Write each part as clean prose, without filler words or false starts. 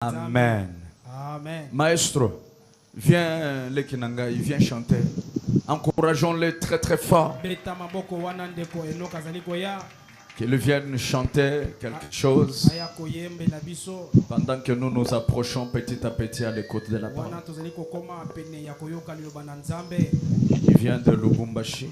Amen. Amen. Maestro, viens les Kinanga, il vient chanter. Encourageons-les très très fort. Qu'ils viennent chanter quelque chose pendant que nous nous approchons petit à petit à l'écoute de la parole. Il vient de Lubumbashi.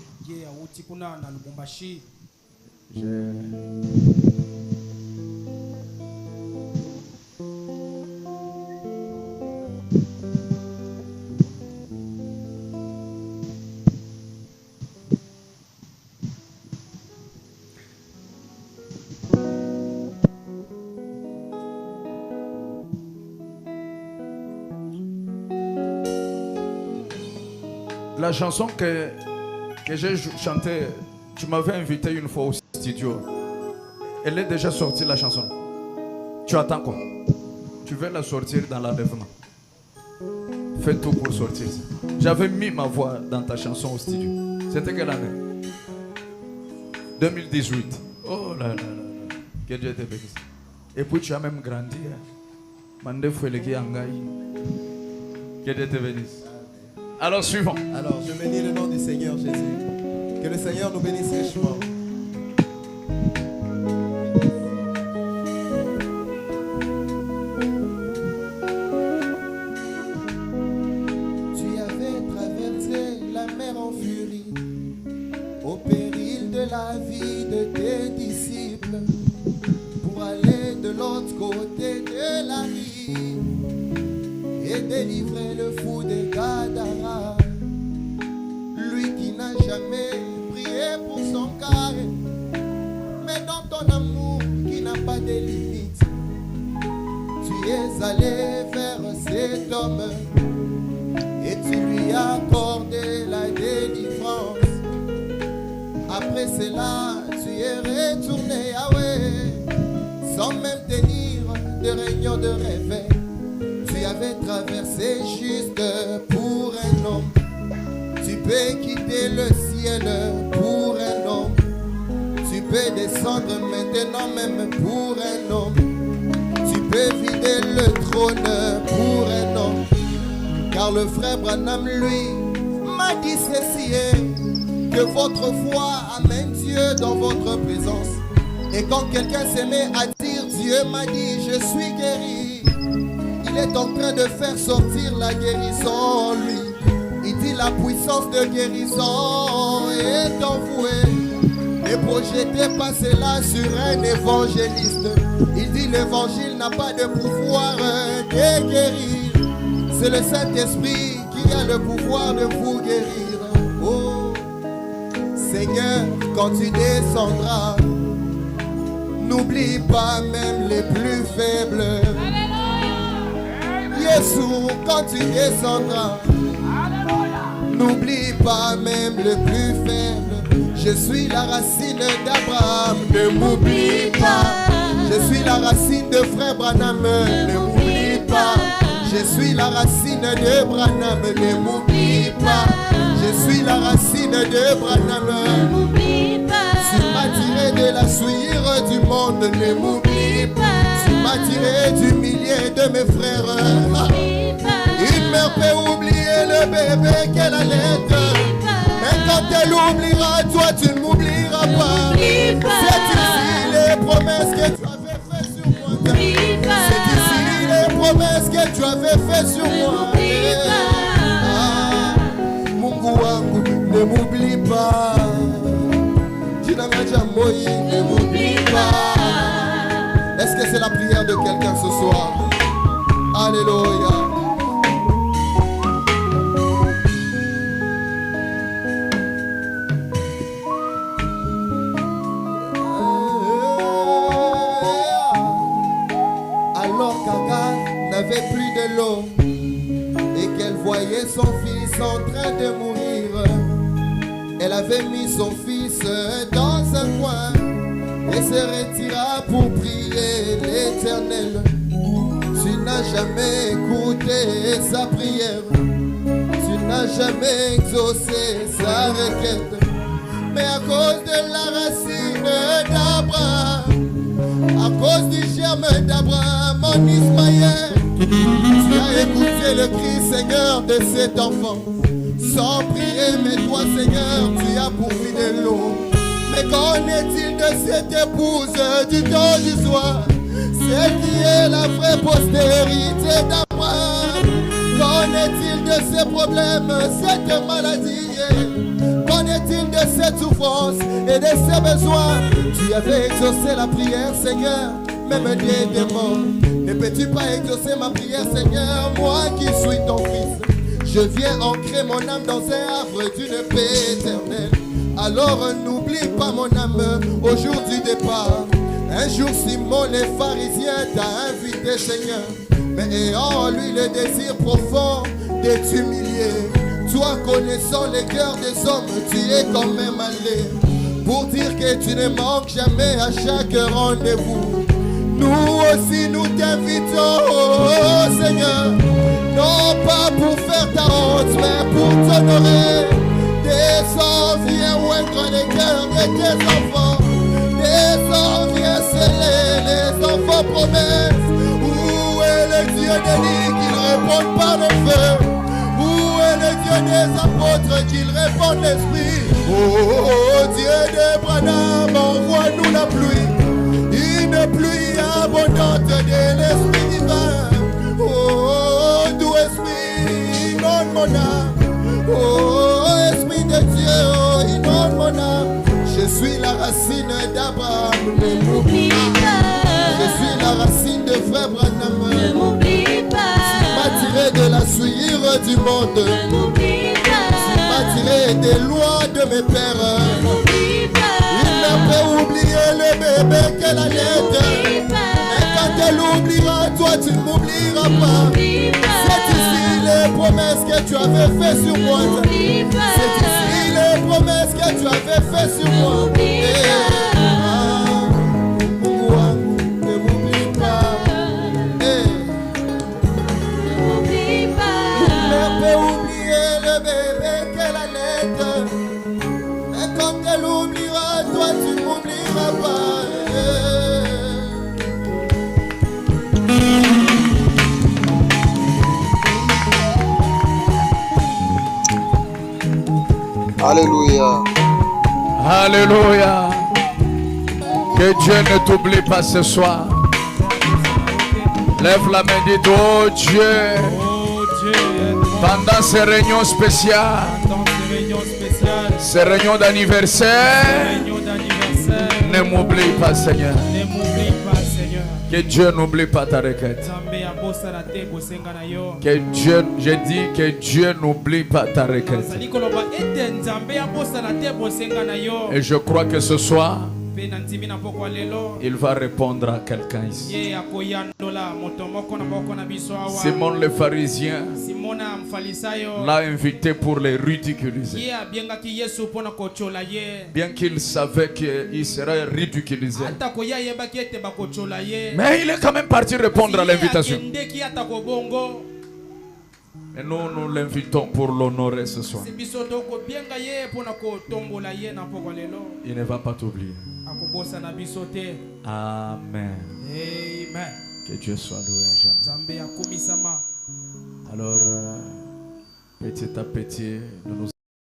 La chanson que j'ai chantée, tu m'avais invité une fois au studio. Elle est déjà sortie, la chanson. Tu attends quoi? Tu veux la sortir dans l'enlèvement. Fais tout pour sortir. J'avais mis ma voix dans ta chanson au studio. C'était quelle année? 2018. Oh là là là là. Que Dieu te bénisse. Et puis tu as même grandi. Mande Foueleki Angaï. Que Dieu te bénisse. Alors suivant. Alors je bénis le nom du Seigneur Jésus. Que le Seigneur nous bénisse richement. Tu avais traversé la mer en furie, au péril de la vie de tes disciples, pour aller de l'autre côté de la rive et délivrer le fou de Gadara, lui qui n'a jamais prié pour son cœur, mais dans ton amour qui n'a pas de limites, tu es allé vers cet homme et tu lui as accordé la délivrance. Après cela, tu es retourné à Yahweh, sans même tenir de réunion de réveil. Tu avais traversé juste pour un homme. Tu peux quitter le ciel pour un homme. Tu peux descendre maintenant même pour un homme. Tu peux vider le trône pour un homme. Car le frère Branham, lui, m'a dit ceci, que votre foi amène Dieu dans votre présence. Et quand quelqu'un se met à dire, Dieu m'a dit, je suis guéri, il est en train de faire sortir la guérison en lui. Il dit la puissance de guérison est envouée et projetez pas cela sur un évangéliste. Il dit l'évangile n'a pas de pouvoir de guérir. C'est le Saint-Esprit qui a le pouvoir de vous guérir. Oh Seigneur, quand tu descendras, n'oublie pas même les plus faibles. Jésus, quand tu descendras, n'oublie pas même le plus faible. Je suis la racine d'Abraham, ne m'oublie pas. Je suis la racine de frère Branham, ne m'oublie pas. Je suis la racine de Branham, ne m'oublie pas. Je suis la racine de Branham, ne m'oublie pas. Tu m'as tiré de la souillure du monde, ne m'oublie pas. Tu m'as tiré du milieu de mes frères. Une mère peut oublier le bébé qu'elle allait. Mais quand elle oubliera, toi tu ne m'oublieras pas. C'est ici les promesses que tu avais faites sur moi. C'est ici les promesses que tu avais faites sur moi. Mungu wangu, ne m'oublie pas. Ne m'oublie pas. Est-ce que c'est la prière de quelqu'un ce soir? Alléluia. Alors qu'Agar n'avait plus de l'eau et qu'elle voyait son fils en train de mourir, elle avait mis son fils dans un coin et se retira pour prier l'Éternel. Tu n'as jamais écouté sa prière, tu n'as jamais exaucé sa requête. Mais à cause de la racine d'Abraham, à cause du germe d'Abraham en Ismaël, entendez le cri, Seigneur, de cet enfant. Sans prier, mais toi, Seigneur, tu as pourvu de l'eau. Mais qu'en est-il de cette épouse du temps du soir, celle qui est la vraie postérité d'Abraham? Qu'en est-il de ces problèmes, cette maladie? Qu'en est-il de cette souffrance et de ces besoins? Tu avais exaucé la prière, Seigneur, même des démons. Ne peux-tu pas exaucer ma prière, Seigneur, moi qui suis ton fils? Je viens ancrer mon âme dans un havre d'une paix éternelle. Alors n'oublie pas mon âme au jour du départ. Un jour Simon les pharisiens t'a invité, Seigneur, mais ayant en lui le désir profond de t'humilier. Toi connaissant les cœurs des hommes, tu es quand même allé pour dire que tu ne manques jamais à chaque rendez-vous. Nous aussi nous t'invitons, oh Seigneur, non pas pour faire ta honte, mais pour t'honorer. Descends, viens oindre les cœurs de tes enfants. Descends, viens sceller les enfants promesses. Où est le Dieu des lits qu'il réponde par le feu? Où est le Dieu des apôtres qu'il répond l'esprit? Oh Dieu d'Abraham, envoie-nous la pluie, une pluie abondante de l'esprit divin. Oh doux esprit, inonde mon âme. Oh esprit de Dieu, oh, inonde mon âme. Je suis la racine d'Abraham, ne m'oublie pas. Je suis la racine de frère Branham, ne m'oublie pas. Tu m'as tiré de la souillure du monde, ne m'oublie pas. Tu m'as tiré des lois de mes pères, ne m'oublie pas. Il n'a pas oublié le bébé qu'elle allait. Et quand elle oubliera, toi tu ne m'oublieras pas. C'est ici les promesses que tu avais fait sur moi. C'est ici les promesses que tu avais fait sur moi. Ne m'oublie pas. Il n'a pas oublié le bébé qu'elle allait. Et quand elle oubliera, toi tu ne m'oublieras pas. Alléluia. Alléluia. Que Dieu ne t'oublie pas ce soir. Lève la main, dis oh Dieu. Pendant ces réunions spéciales, ces réunions d'anniversaire, ne m'oublie pas, Seigneur. Que Dieu n'oublie pas ta requête. Que Dieu, j'ai dit que Dieu n'oublie pas ta requête. Et je crois que ce soir, il va répondre à quelqu'un ici. Simon le pharisien l'a invité pour les ridiculiser. Bien qu'il savait qu'il serait ridiculisé, mais il est quand même parti répondre à l'invitation. Et nous l'invitons pour l'honorer ce soir. Il ne va pas t'oublier. Amen. Que Dieu soit loué à jamais. Alors, petit à petit, nous nous